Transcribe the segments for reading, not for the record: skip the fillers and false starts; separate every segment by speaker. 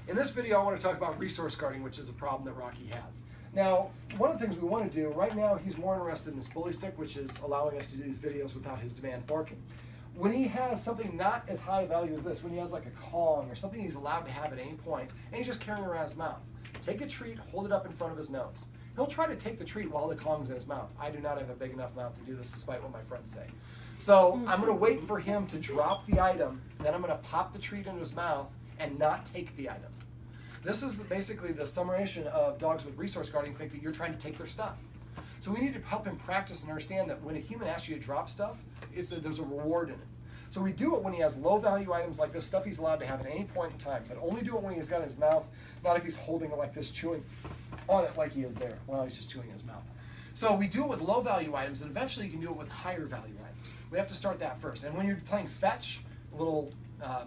Speaker 1: In this video, I want to talk about resource guarding, which is a problem that Rocky has. Now, one of the things we want to do, right now he's more interested in this bully stick, which is allowing us to do these videos without his demand barking. When he has something not as high value as this, when he has like a Kong or something he's allowed to have at any point, and he's just carrying it around his mouth, take a treat, hold it up in front of his nose. He'll try to take the treat while the Kong's in his mouth. I do not have a big enough mouth to do this, despite what my friends say. So I'm going to wait for him to drop the item, then I'm going to pop the treat into his mouth and not take the item. This is basically the summation of dogs with resource guarding think that you're trying to take their stuff. So we need to help him practice and understand that when a human asks you to drop stuff, there's a reward in it. So we do it when he has low value items like this, stuff he's allowed to have at any point in time, but only do it when he's got it in his mouth, not if he's holding it like this, chewing on it like he is there. Well, he's just chewing in his mouth. So we do it with low value items, and eventually you can do it with higher value items. We have to start that first. And when you're playing fetch, a little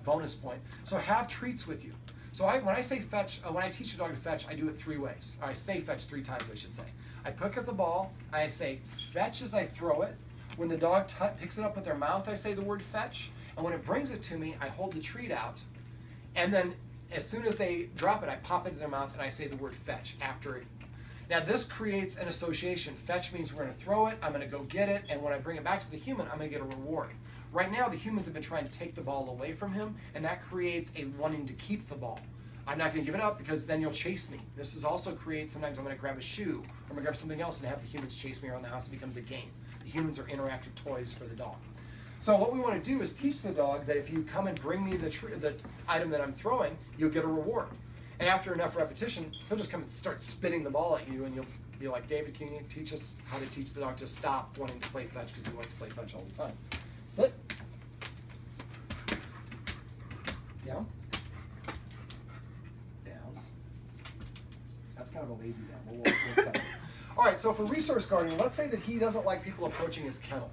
Speaker 1: bonus point, so have treats with you. So when I say fetch, when I teach a dog to fetch, I do it 3 ways. Or I say fetch 3 times, I should say. I pick up the ball, I say fetch as I throw it. When the dog picks it up with their mouth, I say the word fetch. And when it brings it to me, I hold the treat out. And then as soon as they drop it, I pop it in their mouth and I say the word fetch after it. Now this creates an association. Fetch means we're going to throw it, I'm going to go get it, and when I bring it back to the human, I'm going to get a reward. Right now, the humans have been trying to take the ball away from him, and that creates a wanting to keep the ball. I'm not going to give it up because then you'll chase me. This is also creates, sometimes I'm going to grab a shoe, or I'm going to grab something else and have the humans chase me around the house. It becomes a game. The humans are interactive toys for the dog. So what we want to do is teach the dog that if you come and bring me the item that I'm throwing, you'll get a reward. And after enough repetition, he'll just come and start spitting the ball at you, and you'll be like, David, can you teach us how to teach the dog to stop wanting to play fetch because he wants to play fetch all the time? Sit. Down. Down. That's kind of a lazy down. We'll set it. All right, so for resource guarding, let's say that he doesn't like people approaching his kennel.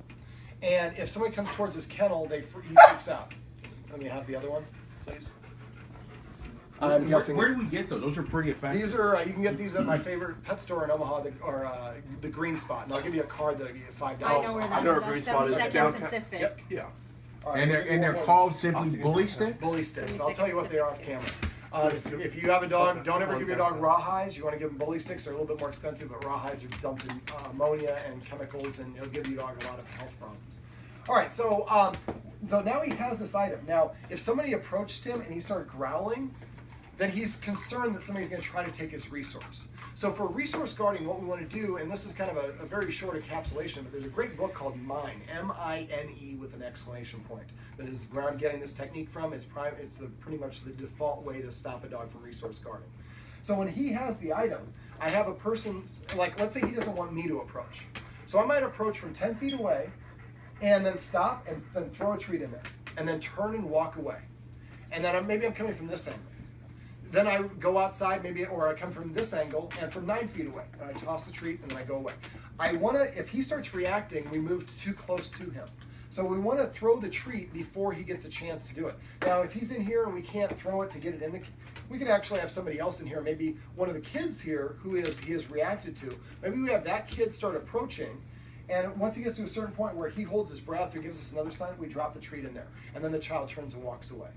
Speaker 1: And if somebody comes towards his kennel, he freaks out. Let me have the other one, please. I'm guessing.
Speaker 2: Where do we get those? Those are pretty effective.
Speaker 1: These are you can get these at my favorite pet store in Omaha, the Green Spot, and I'll give you a card that'll give you $5.
Speaker 3: I know where that is.
Speaker 2: Green Spot is
Speaker 3: downtown Pacific.
Speaker 2: Yep. Yeah.
Speaker 1: Right,
Speaker 2: and they're called simply bully sticks.
Speaker 1: Bully sticks. I'll tell you what they are off camera. If you have a dog, don't ever give your dog rawhides. You want to give them bully sticks. They're a little bit more expensive, but rawhides are dumped in ammonia and chemicals, and it'll give your dog a lot of health problems. All right, so now he has this item. Now, if somebody approached him and he started growling, then he's concerned that somebody's going to try to take his resource. So for resource guarding, what we want to do, and this is kind of a very short encapsulation, but there's a great book called Mine, M-I-N-E with an exclamation point. That is where I'm getting this technique from. It's pretty much the default way to stop a dog from resource guarding. So when he has the item, I have a person, like let's say he doesn't want me to approach. So I might approach from 10 feet away, and then stop and then throw a treat in there, and then turn and walk away. And then maybe I'm coming from this angle. Then I go outside, or I come from this angle and from 9 feet away. And I toss the treat and then I go away. If he starts reacting, we move too close to him. So we want to throw the treat before he gets a chance to do it. Now, if he's in here and we can't throw it to get it in we could actually have somebody else in here, maybe one of the kids here who he has reacted to. Maybe we have that kid start approaching, and once he gets to a certain point where he holds his breath or gives us another sign, we drop the treat in there. And then the child turns and walks away.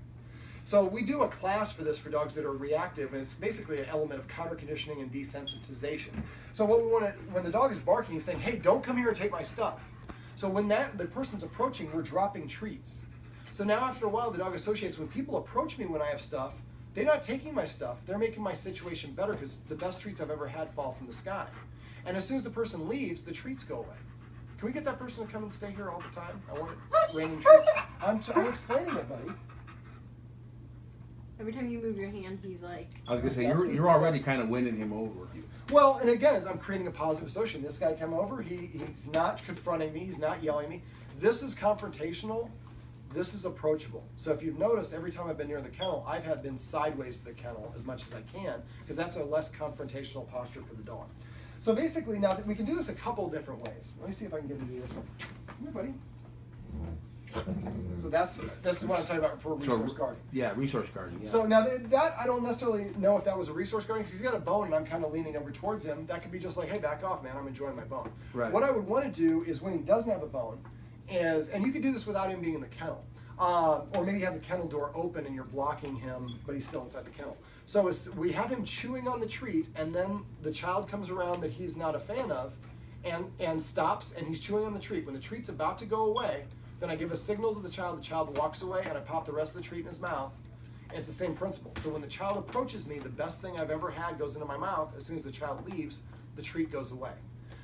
Speaker 1: So we do a class for this for dogs that are reactive, and it's basically an element of counter conditioning and desensitization. So what we want to, when the dog is barking, he's saying, hey, don't come here and take my stuff. So when the person's approaching, we're dropping treats. So now after a while, the dog associates, when people approach me when I have stuff, they're not taking my stuff, they're making my situation better because the best treats I've ever had fall from the sky. And as soon as the person leaves, the treats go away. Can we get that person to come and stay here all the time? I want it raining treats. I'm explaining it, buddy.
Speaker 3: Every time you move your hand, he's like...
Speaker 2: I was going to say, you're already kind of winning him over.
Speaker 1: Well, and again, I'm creating a positive association. This guy came over, he's not confronting me, he's not yelling at me. This is confrontational, this is approachable. So if you've noticed, every time I've been near the kennel, I've been sideways to the kennel as much as I can, because that's a less confrontational posture for the dog. So basically, now we can do this a couple different ways. Let me see if I can get him to do this one. Come here, buddy. So this is what I'm talking about for resource guarding.
Speaker 2: Yeah, resource guarding. Yeah.
Speaker 1: So now that I don't necessarily know if that was a resource guarding because he's got a bone and I'm kind of leaning over towards him. That could be just like, hey, back off, man. I'm enjoying my bone. Right. What I would want to do is when he doesn't have a bone and you can do this without him being in the kennel. Or maybe you have the kennel door open and you're blocking him, but he's still inside the kennel. So we have him chewing on the treat, and then the child comes around that he's not a fan of, and stops, and he's chewing on the treat. When the treat's about to go away, then I give a signal to the child walks away, and I pop the rest of the treat in his mouth. And it's the same principle. So when the child approaches me, the best thing I've ever had goes into my mouth. As soon as the child leaves, the treat goes away.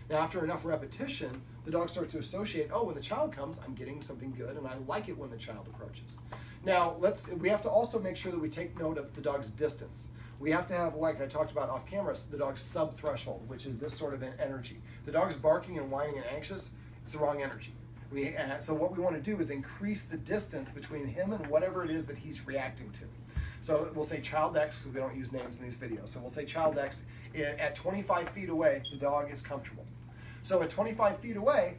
Speaker 1: Now, after enough repetition, the dog starts to associate, oh, when the child comes, I'm getting something good, and I like it when the child approaches. Now, we have to also make sure that we take note of the dog's distance. We have to have, like I talked about off camera, the dog's sub-threshold, which is this sort of an energy. The dog's barking and whining and anxious, it's the wrong energy. So what we want to do is increase the distance between him and whatever it is that he's reacting to. So we'll say child X, because we don't use names in these videos. So we'll say child X, at 25 feet away, the dog is comfortable. So at 25 feet away,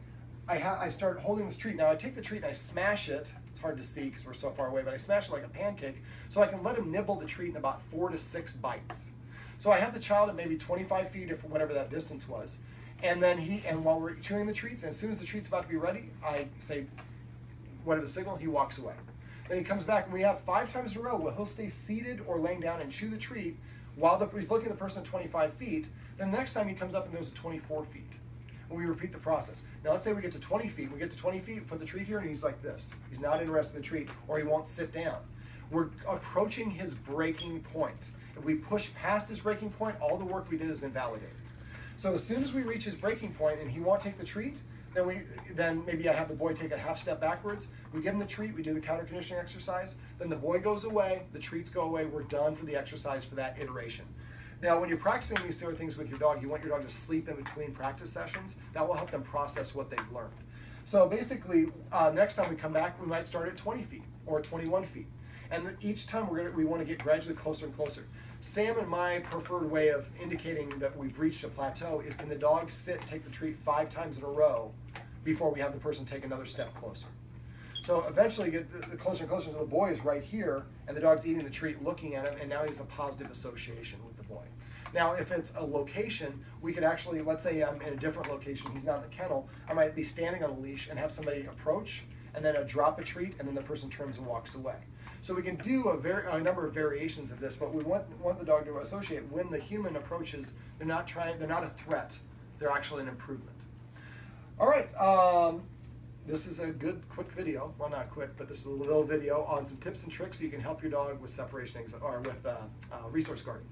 Speaker 1: I start holding this treat. Now I take the treat and I smash it. It's hard to see because we're so far away, but I smash it like a pancake so I can let him nibble the treat in about 4 to 6 bites. So I have the child at maybe 25 feet, if whatever that distance was. And then while we're chewing the treats, and as soon as the treat's about to be ready, I say, whatever the signal, he walks away. Then he comes back, and we have 5 times in a row where he'll stay seated or laying down and chew the treat while he's looking at the person at 25 feet. Then the next time he comes up and goes to 24 feet. And we repeat the process. Now let's say we get to 20 feet. We get to 20 feet, put the treat here, and he's like this. He's not interested in the treat, or he won't sit down. We're approaching his breaking point. If we push past his breaking point, all the work we did is invalidated. So as soon as we reach his breaking point and he won't take the treat, then maybe I have the boy take a half step backwards. We give him the treat, we do the counter conditioning exercise, then the boy goes away, the treats go away, we're done for the exercise for that iteration. Now when you're practicing these sort of things with your dog, you want your dog to sleep in between practice sessions. That will help them process what they've learned. So basically, next time we come back, we might start at 20 feet or 21 feet. And each time we want to get gradually closer and closer. Sam and my preferred way of indicating that we've reached a plateau is, can the dog sit and take the treat 5 times in a row before we have the person take another step closer. So eventually get the closer and closer to the boy is right here, and the dog's eating the treat, looking at him, and now he's a positive association with the boy. Now, if it's a location, we could actually, let's say I'm in a different location, he's not in the kennel, I might be standing on a leash and have somebody approach, and then drop a treat, and then the person turns and walks away. So we can do a number of variations of this, but we want the dog to associate when the human approaches, they're not a threat, they're actually an improvement. All right, this is a good quick video. Well, not quick, but this is a little video on some tips and tricks so you can help your dog with separation anxiety or with resource guarding.